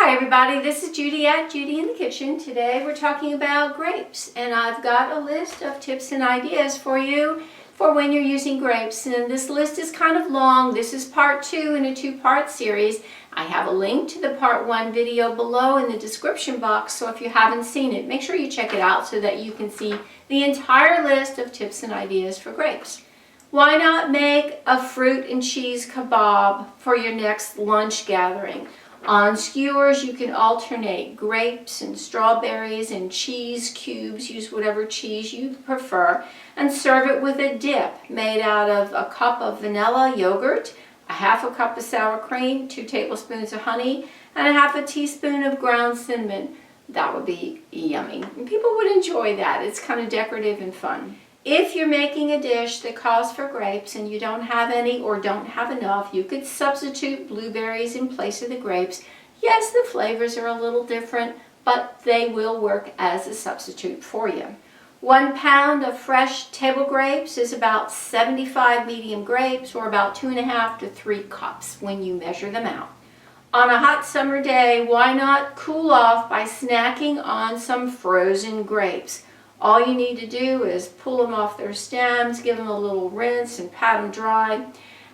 Hi everybody, this is Judy at Judy in the Kitchen. Today we're talking about grapes, and I've got a list of tips and ideas for you for when you're using grapes. And this list is kind of long. This is part 2 in a 2-part series. I have a link to the part 1 video below in the description box, so if you haven't seen it, make sure you check it out so that you can see the entire list of tips and ideas for grapes. Why not make a fruit and cheese kebab for your next lunch gathering? On skewers, you can alternate grapes and strawberries and cheese cubes. Use whatever cheese you prefer and serve it with a dip made out of a cup of vanilla yogurt, a half a cup of sour cream, 2 tablespoons of honey, and a half a teaspoon of ground cinnamon. That would be yummy. And people would enjoy that. It's kind of decorative and fun. If you're making a dish that calls for grapes and you don't have any or don't have enough, you could substitute blueberries in place of the grapes. Yes, the flavors are a little different, but they will work as a substitute for you. 1 pound of fresh table grapes is about 75 medium grapes, or about 2.5 to 3 cups when you measure them out. On a hot summer day, why not cool off by snacking on some frozen grapes? All you need to do is pull them off their stems, give them a little rinse and pat them dry,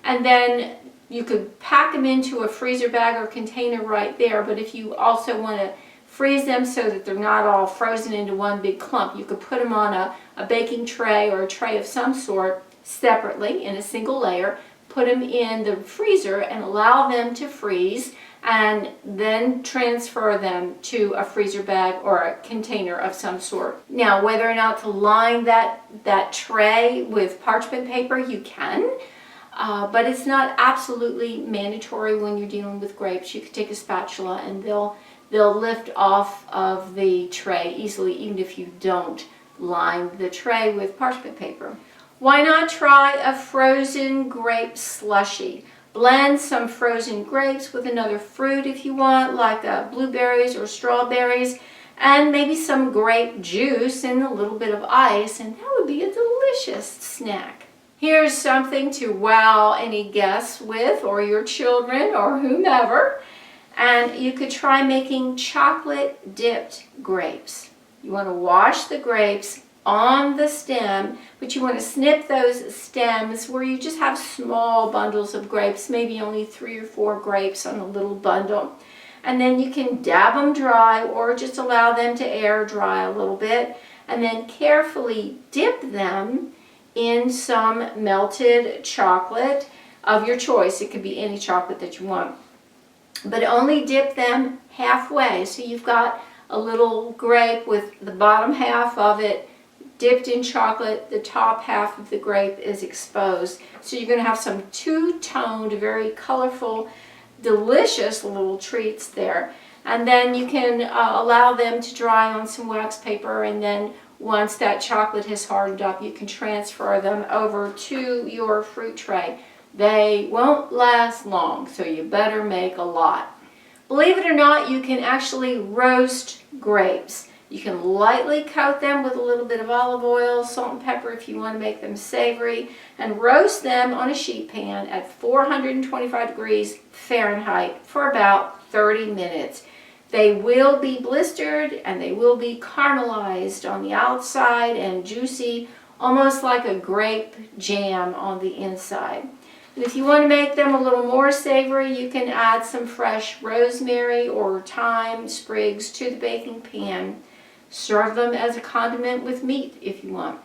and then you could pack them into a freezer bag or container right there. But if you also want to freeze them so that they're not all frozen into one big clump, you could put them on a baking tray or a tray of some sort separately in a single layer, put them in the freezer and allow them to freeze, and then transfer them to a freezer bag or a container of some sort. Now, whether or not to line that tray with parchment paper, you can, but it's not absolutely mandatory when you're dealing with grapes. You could take a spatula and they'll lift off of the tray easily, even if you don't line the tray with parchment paper. Why not try a frozen grape slushie? Blend some frozen grapes with another fruit if you want, like blueberries or strawberries, and maybe some grape juice and a little bit of ice, and that would be a delicious snack. Here's something to wow any guests with, or your children, or whomever. And you could try making chocolate dipped grapes. You want to wash the grapes on the stem, but you want to snip those stems where you just have small bundles of grapes, maybe only 3 or 4 grapes on a little bundle. And then you can dab them dry or just allow them to air dry a little bit, and then carefully dip them in some melted chocolate of your choice. It could be any chocolate that you want, but only dip them halfway. So you've got a little grape with the bottom half of it dipped in chocolate, the top half of the grape is exposed. So you're going to have some two-toned, very colorful, delicious little treats there. And then you can allow them to dry on some wax paper, and then once that chocolate has hardened up, you can transfer them over to your fruit tray. They won't last long, so you better make a lot. Believe it or not, you can actually roast grapes. You can lightly coat them with a little bit of olive oil, salt and pepper if you want to make them savory, and roast them on a sheet pan at 425 degrees Fahrenheit for about 30 minutes. They will be blistered and they will be caramelized on the outside and juicy, almost like a grape jam on the inside. And if you want to make them a little more savory, you can add some fresh rosemary or thyme sprigs to the baking pan. Serve them as a condiment with meat if you want.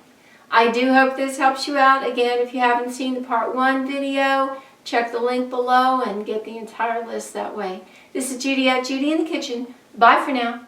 I do hope this helps you out. Again, if you haven't seen the part 1 video, check the link below and get the entire list that way. This is Judy at Judy in the Kitchen. Bye for now.